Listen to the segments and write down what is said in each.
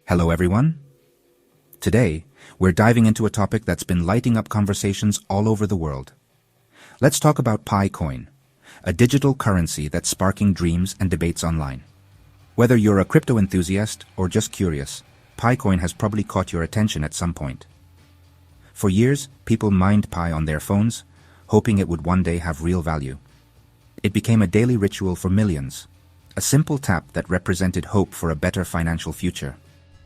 Hello everyone. Today, we're diving into a topic that's been lighting up conversations all over the world. Let's talk about Pi Coin, a digital currency that's sparking dreams and debates online. Whether you're a crypto enthusiast or just curious, Pi Coin has probably caught your attention at some point. For years, people mined Pi on their phones, hoping it would one day have real value. It became a daily ritual for millions, a simple tap that represented hope for a better financial future.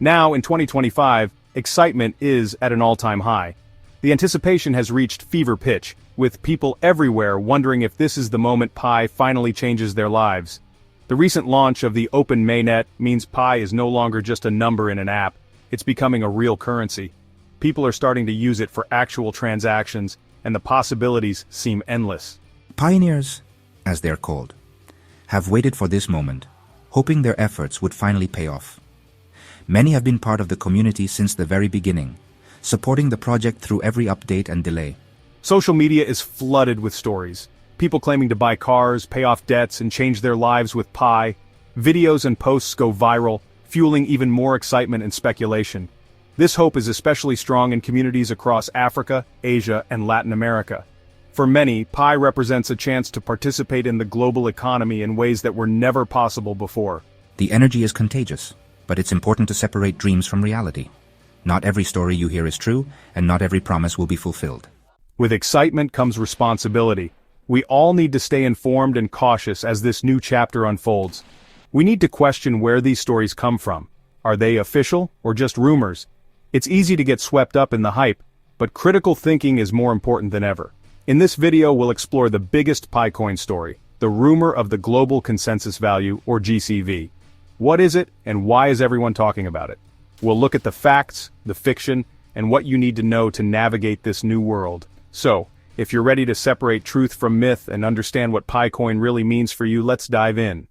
Now, in 2025, excitement is at an all-time high. The anticipation has reached fever pitch, with people everywhere wondering if this is the moment Pi finally changes their lives. The recent launch of the Open Mainnet means Pi is no longer just a number in an app, it's becoming a real currency. People are starting to use it for actual transactions, and the possibilities seem endless. Pioneers, as they're called, have waited for this moment, hoping their efforts would finally pay off. Many have been part of the community since the very beginning, supporting the project through every update and delay. Social media is flooded with stories. People claiming to buy cars, pay off debts, and change their lives with Pi. Videos and posts go viral, fueling even more excitement and speculation. This hope is especially strong in communities across Africa, Asia, and Latin America. For many, Pi represents a chance to participate in the global economy in ways that were never possible before. The energy is contagious, but it's important to separate dreams from reality. Not every story you hear is true, and not every promise will be fulfilled. With excitement comes responsibility. We all need to stay informed and cautious as this new chapter unfolds. We need to question where these stories come from. Are they official, or just rumors? It's easy to get swept up in the hype, but critical thinking is more important than ever. In this video, we'll explore the biggest Pi Coin story, the rumor of the Global Consensus Value, or GCV. What is it, and why is everyone talking about it? We'll look at the facts, the fiction, and what you need to know to navigate this new world. So, if you're ready to separate truth from myth and understand what Pi Coin really means for you, let's dive in.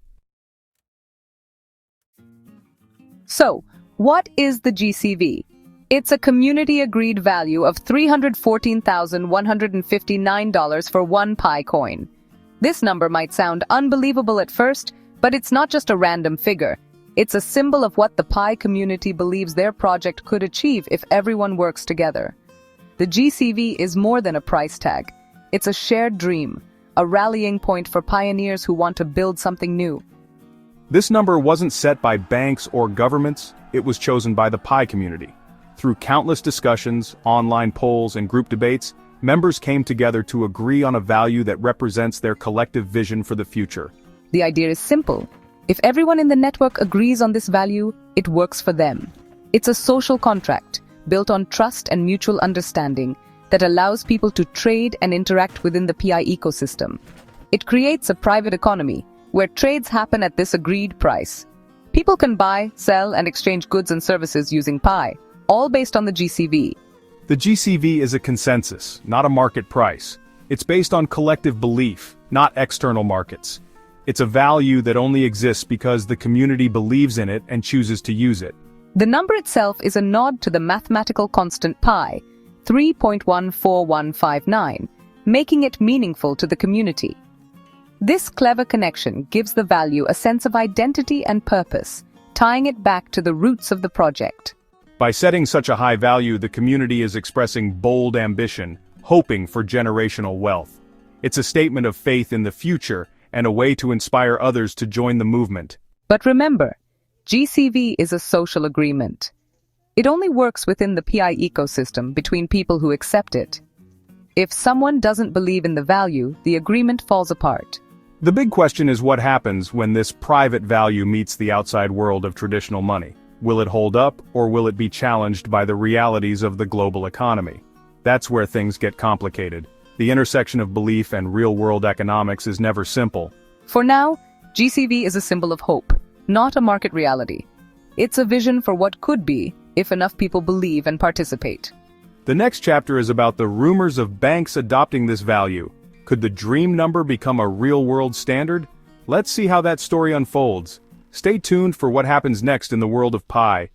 So, what is the GCV? It's a community-agreed value of $314,159 for one Pi coin. This number might sound unbelievable at first, but it's not just a random figure. It's a symbol of what the Pi community believes their project could achieve if everyone works together. The GCV is more than a price tag. It's a shared dream, a rallying point for pioneers who want to build something new. This number wasn't set by banks or governments, it was chosen by the Pi community. Through countless discussions, online polls, and group debates, members came together to agree on a value that represents their collective vision for the future. The idea is simple. If everyone in the network agrees on this value, it works for them. It's a social contract, built on trust and mutual understanding, that allows people to trade and interact within the Pi ecosystem. It creates a private economy, where trades happen at this agreed price. People can buy, sell, and exchange goods and services using Pi, all based on the GCV. The GCV is a consensus, not a market price. It's based on collective belief, not external markets. It's a value that only exists because the community believes in it and chooses to use it. The number itself is a nod to the mathematical constant Pi, 3.14159, making it meaningful to the community. This clever connection gives the value a sense of identity and purpose, tying it back to the roots of the project. By setting such a high value, the community is expressing bold ambition, hoping for generational wealth. It's a statement of faith in the future and a way to inspire others to join the movement. But remember, GCV is a social agreement. It only works within the Pi ecosystem between people who accept it. If someone doesn't believe in the value, the agreement falls apart. The big question is what happens when this private value meets the outside world of traditional money. Will it hold up, or will it be challenged by the realities of the global economy? That's where things get complicated. The intersection of belief and real-world economics is never simple. For now, GCV is a symbol of hope, not a market reality. It's a vision for what could be, if enough people believe and participate. The next chapter is about the rumors of banks adopting this value. Could the dream number become a real-world standard? Let's see how that story unfolds. Stay tuned for what happens next in the world of Pi.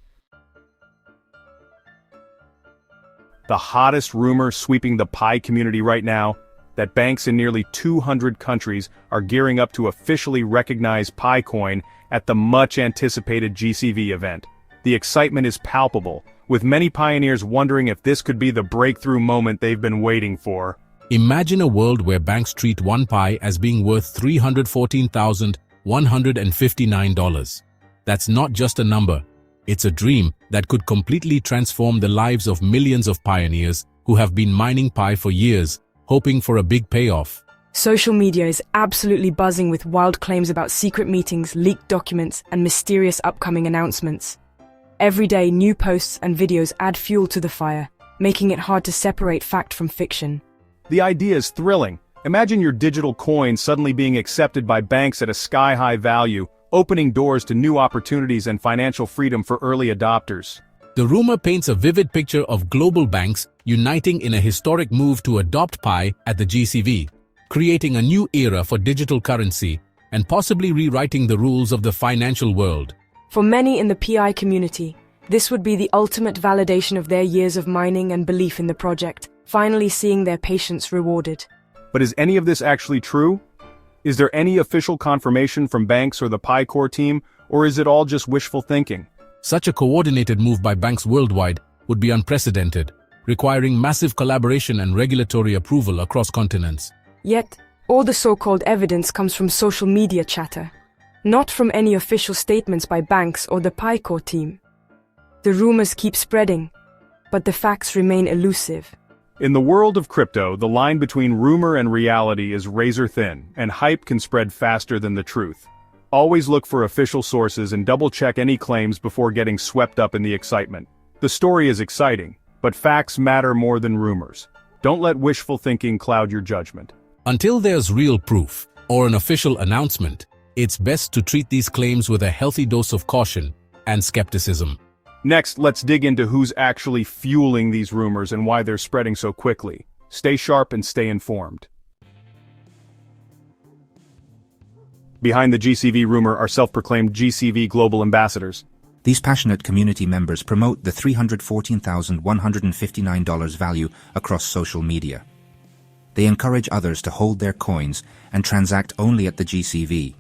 The hottest rumor sweeping the Pi community right now, that banks in nearly 200 countries are gearing up to officially recognize Pi Coin at the much-anticipated GCV event. The excitement is palpable, with many pioneers wondering if this could be the breakthrough moment they've been waiting for. Imagine a world where banks treat one Pi as being worth $314,159. That's not just a number. It's a dream that could completely transform the lives of millions of pioneers who have been mining Pi for years, hoping for a big payoff. Social media is absolutely buzzing with wild claims about secret meetings, leaked documents, and mysterious upcoming announcements. Every day, new posts and videos add fuel to the fire, making it hard to separate fact from fiction. The idea is thrilling. Imagine your digital coin suddenly being accepted by banks at a sky-high value, opening doors to new opportunities and financial freedom for early adopters. The rumor paints a vivid picture of global banks uniting in a historic move to adopt Pi at the GCV, creating a new era for digital currency and possibly rewriting the rules of the financial world. For many in the PI community, this would be the ultimate validation of their years of mining and belief in the project, finally seeing their patience rewarded. But is any of this actually true? Is there any official confirmation from banks or the Pi Core team, or is it all just wishful thinking? Such a coordinated move by banks worldwide would be unprecedented, requiring massive collaboration and regulatory approval across continents. Yet, all the so-called evidence comes from social media chatter, not from any official statements by banks or the Pi Core team. The rumors keep spreading, but the facts remain elusive. In the world of crypto, the line between rumor and reality is razor thin, and hype can spread faster than the truth. Always look for official sources and double-check any claims before getting swept up in the excitement. The story is exciting, but facts matter more than rumors. Don't let wishful thinking cloud your judgment. Until there's real proof or an official announcement, it's best to treat these claims with a healthy dose of caution and skepticism. Next, let's dig into who's actually fueling these rumors and why they're spreading so quickly. Stay sharp and stay informed. Behind the GCV rumor are self-proclaimed GCV global ambassadors. These passionate community members promote the $314,159 value across social media. They encourage others to hold their coins and transact only at the GCV.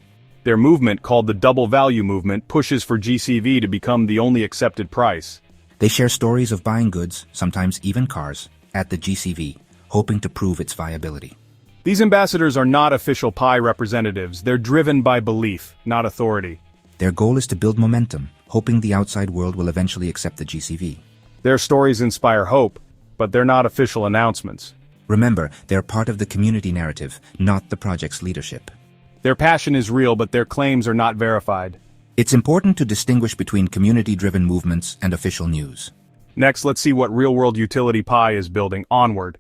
Their movement, called the Double Value Movement, pushes for GCV to become the only accepted price. They share stories of buying goods, sometimes even cars, at the GCV, hoping to prove its viability. These ambassadors are not official Pi representatives. They're driven by belief, not authority. Their goal is to build momentum, hoping the outside world will eventually accept the GCV. Their stories inspire hope, but they're not official announcements. Remember, they're part of the community narrative, not the project's leadership. Their passion is real, but their claims are not verified. It's important to distinguish between community-driven movements and official news. Next, let's see what real-world utility Pi is building. Onward.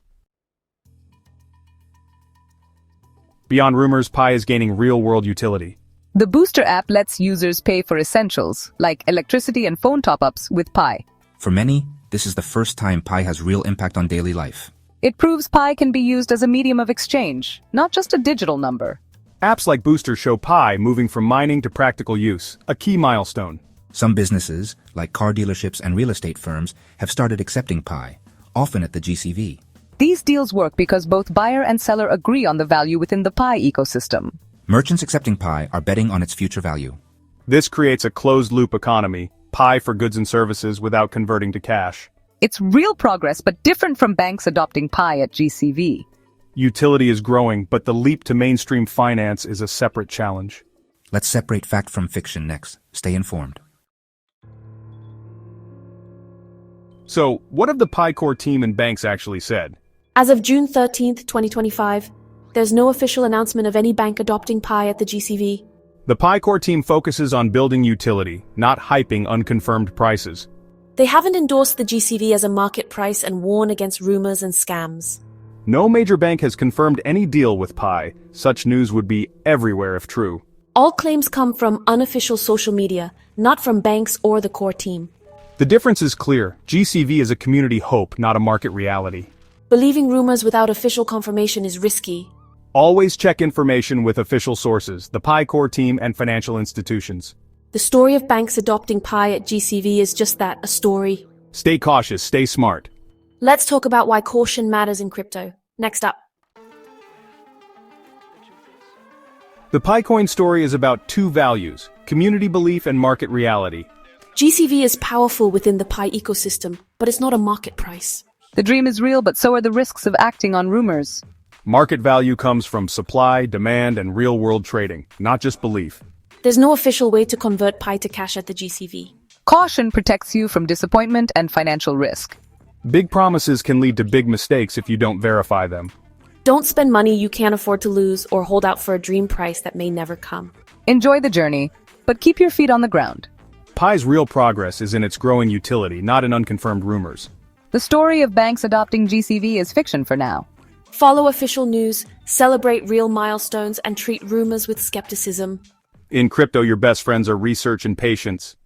Beyond rumors, Pi is gaining real-world utility. The Booster app lets users pay for essentials, like electricity and phone top-ups, with Pi. For many, this is the first time Pi has real impact on daily life. It proves Pi can be used as a medium of exchange, not just a digital number. Apps like Booster show Pi moving from mining to practical use, a key milestone. Some businesses, like car dealerships and real estate firms, have started accepting Pi, often at the GCV. These deals work because both buyer and seller agree on the value within the Pi ecosystem. Merchants accepting Pi are betting on its future value. This creates a closed-loop economy, Pi for goods and services without converting to cash. It's real progress, but different from banks adopting Pi at GCV. Utility is growing, but the leap to mainstream finance is a separate challenge. Let's separate fact from fiction next. Stay informed. So, what have the Pi Core team and banks actually said? As of June 13th, 2025, there's no official announcement of any bank adopting Pi at the GCV. The Pi Core team focuses on building utility, not hyping unconfirmed prices. They haven't endorsed the GCV as a market price and warn against rumors and scams. No major bank has confirmed any deal with Pi. Such news would be everywhere if true. All claims come from unofficial social media, not from banks or the core team. The difference is clear. GCV is a community hope, not a market reality. Believing rumors without official confirmation is risky. Always check information with official sources, the Pi Core team and financial institutions. The story of banks adopting Pi at GCV is just that, a story. Stay cautious, stay smart. Let's talk about why caution matters in crypto. Next up. The PiCoin story is about two values, community belief and market reality. GCV is powerful within the Pi ecosystem, but it's not a market price. The dream is real, but so are the risks of acting on rumors. Market value comes from supply, demand, and real-world trading, not just belief. There's no official way to convert Pi to cash at the GCV. Caution protects you from disappointment and financial risk. Big promises can lead to big mistakes if you don't verify them. Don't spend money you can't afford to lose or hold out for a dream price that may never come. Enjoy the journey, but keep your feet on the ground. Pi's real progress is in its growing utility, not in unconfirmed rumors. The story of banks adopting GCV is fiction for now. Follow official news, celebrate real milestones, and treat rumors with skepticism. In crypto, your best friends are research and patience.